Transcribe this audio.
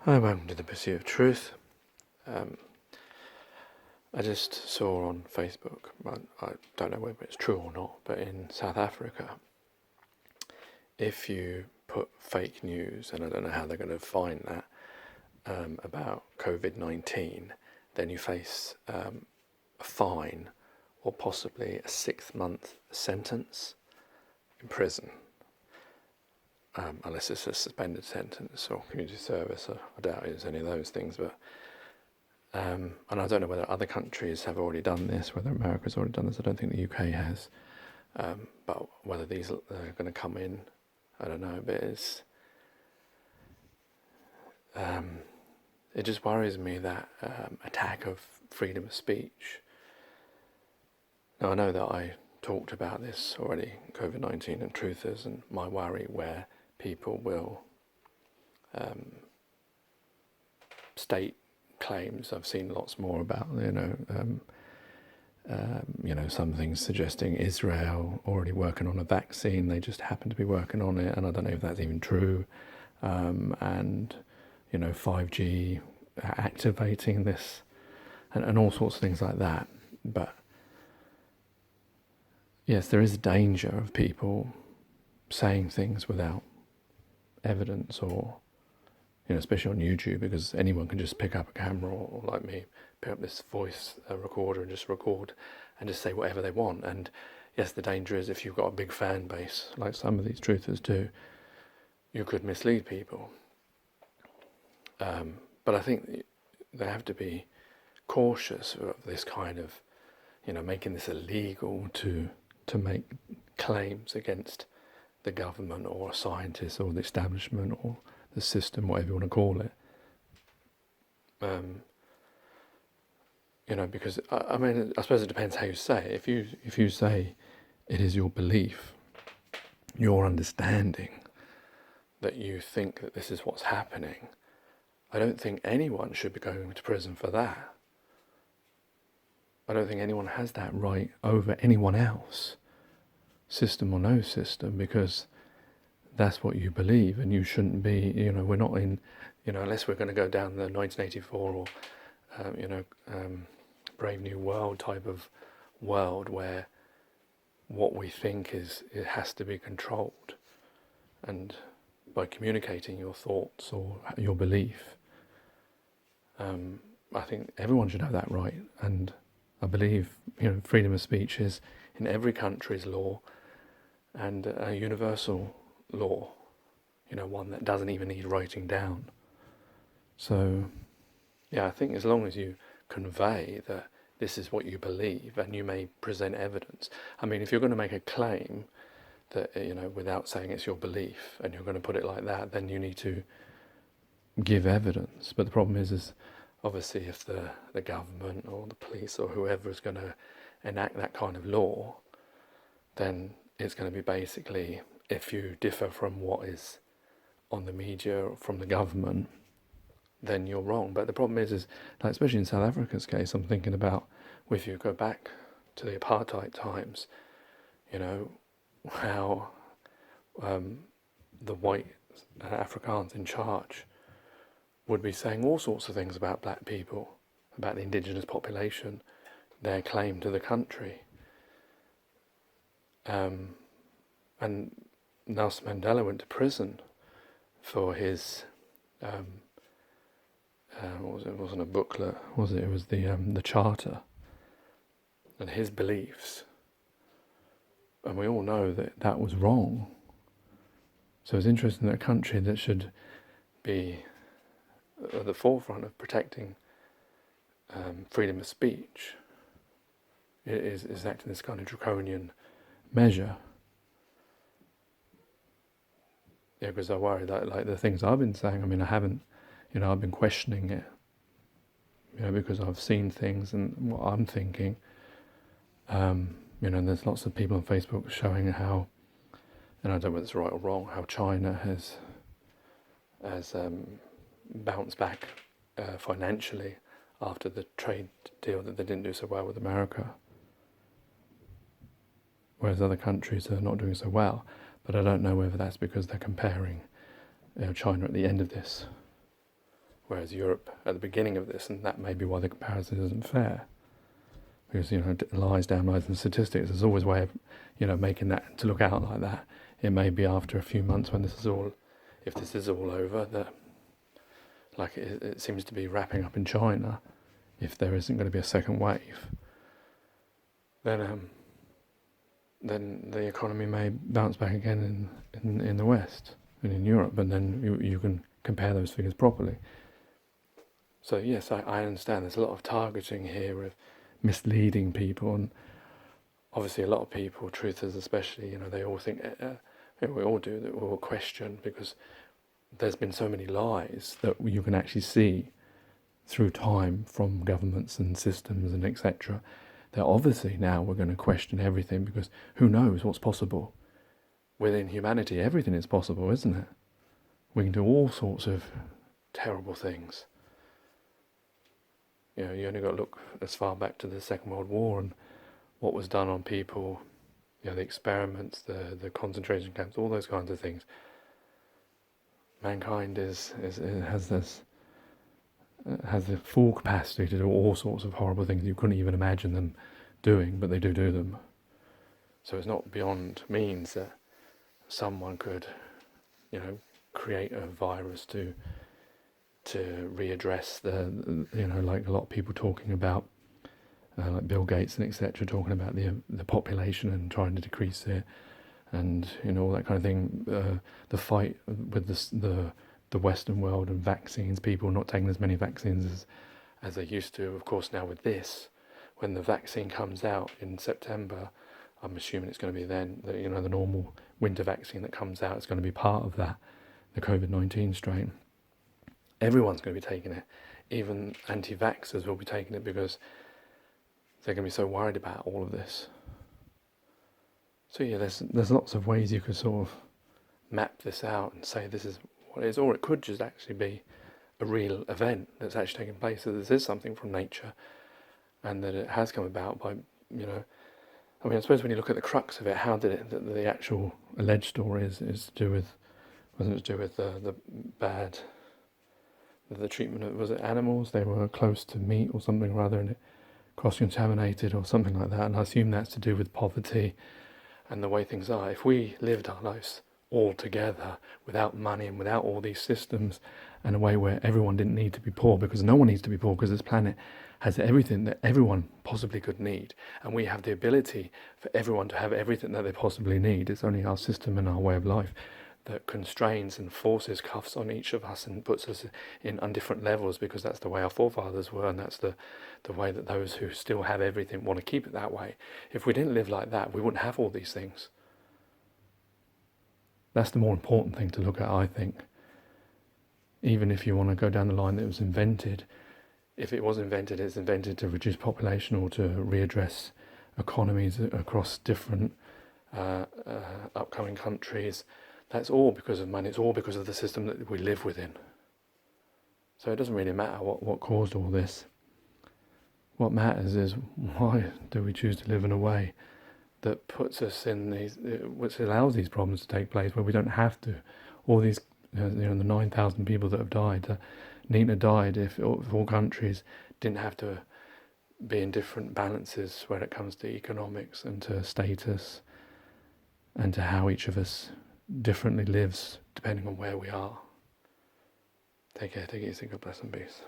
Hi, welcome to the Pursuit of Truth. I just saw on Facebook, I don't know whether it's true or not, but in South Africa, if you put fake news, and I don't know how they're going to find that, about COVID-19, then you face a fine or possibly a 6-month sentence in prison. Unless it's a suspended sentence or community service. I doubt it's any of those things, but and I don't know whether other countries have already done this, whether America's already done this. I don't think the UK has, but whether these are going to come in, I don't know. But it just worries me, that attack of freedom of speech. Now I know that I talked about this already, COVID-19 and truthers, and my worry where people will state claims. I've seen lots more about, some things suggesting Israel already working on a vaccine. They just happen to be working on it, and I don't know if that's even true. And 5G activating this, and all sorts of things like that. But yes, there is a danger of people saying things without evidence, or especially on YouTube, because anyone can just pick up a camera, or like me, pick up this voice recorder and just record and just say whatever they want. And yes, the danger is, if you've got a big fan base, like some of these truthers do, you could mislead people. But I think they have to be cautious of this kind of, making this illegal to make claims against the government or scientists or the establishment or the system, whatever you want to call it. Because I suppose it depends how you say it. If you say it is your belief, your understanding, that you think that this is what's happening, I don't think anyone should be going to prison for that. I don't think anyone has that right over anyone else, system or no system, because that's what you believe, and you shouldn't be, we're not in, unless we're going to go down the 1984 or, Brave New World type of world where what we think it has to be controlled, and by communicating your thoughts or your belief, I think everyone should have that right. And I believe, freedom of speech is in every country's law, and a universal law, one that doesn't even need writing down. So, yeah, I think as long as you convey that this is what you believe, and you may present evidence. I mean, if you're going to make a claim that, without saying it's your belief, and you're going to put it like that, then you need to give evidence. But the problem is obviously, if the government or the police or whoever is going to enact that kind of law, then it's going to be basically, if you differ from what is on the media or from the government, then you're wrong. But the problem is like, especially in South Africa's case, I'm thinking about, if you go back to the apartheid times, how the white Afrikaans in charge would be saying all sorts of things about black people, about the indigenous population, their claim to the country. And Nelson Mandela went to prison for his, what was it? It wasn't a booklet, was it? It was the charter and his beliefs. And we all know that was wrong. So it's interesting that a country that should be at the forefront of protecting freedom of speech is acting this kind of draconian measure. Yeah, because I worry that, like, the things I've been saying, I haven't, I've been questioning it, because I've seen things and what I'm thinking. And there's lots of people on Facebook showing how, and I don't know whether it's right or wrong, how China has bounced back financially after the trade deal that they didn't do so well with America, whereas other countries are not doing so well. But I don't know whether that's because they're comparing, China at the end of this whereas Europe at the beginning of this, and that may be why the comparison isn't fair. Because, lies, damn lies and statistics, there's always a way of, making that to look out like that. It may be after a few months when if this is all over, that, like it seems to be wrapping up in China, if there isn't going to be a second wave, then the economy may bounce back again in the West and in Europe, and then you can compare those figures properly. So yes, I understand there's a lot of targeting here of misleading people, and obviously a lot of people, truthers especially, they all think, we all do, that we all question, because there's been so many lies that you can actually see through time from governments and systems and etc. that obviously now we're going to question everything, because who knows what's possible. Within humanity, everything is possible, isn't it? We can do all sorts of terrible things. You only got to look as far back to the Second World War and what was done on people, the experiments, the concentration camps, all those kinds of things. Mankind has the full capacity to do all sorts of horrible things you couldn't even imagine them doing, but they do them. So it's not beyond means that someone could, create a virus to readdress like a lot of people talking about, like Bill Gates and etc., talking about the population and trying to decrease it, and all that kind of thing. The fight with the Western world and vaccines, people not taking as many vaccines as they used to. Of course, now with this, when the vaccine comes out in September, I'm assuming it's going to be then that the normal winter vaccine that comes out is going to be part of that, the COVID-19 strain. Everyone's going to be taking it. Even anti-vaxxers will be taking it, because they're going to be so worried about all of this. So yeah, there's lots of ways you could sort of map this out and say this is what it is, or it could just actually be a real event that's actually taking place, that this is something from nature, and that it has come about by, I suppose when you look at the crux of it, how did it, the actual alleged story is to do with, wasn't it to do with the treatment of, was it animals? They were close to meat or something rather, and it cross-contaminated or something like that, and I assume that's to do with poverty and the way things are. If we lived our lives all together without money and without all these systems, and a way where everyone didn't need to be poor, because no one needs to be poor, because this planet has everything that everyone possibly could need, and we have the ability for everyone to have everything that they possibly need. It's only our system and our way of life that constrains and forces cuffs on each of us and puts us on different levels, because that's the way our forefathers were, and that's the way that those who still have everything want to keep it that way. If we didn't live like that, we wouldn't have all these things. That's the more important thing to look at, I think. Even if you want to go down the line that it was invented, if it was invented, it's invented to reduce population or to readdress economies across different upcoming countries. That's all because of money. It's all because of the system that we live within. So it doesn't really matter what caused all this. What matters is, why do we choose to live in a way that puts us in these, which allows these problems to take place, where we don't have to. All these, the 9,000 people that have died, Nina died if all countries didn't have to be in different balances when it comes to economics and to status and to how each of us differently lives depending on where we are. Take care, take it easy, God bless and peace.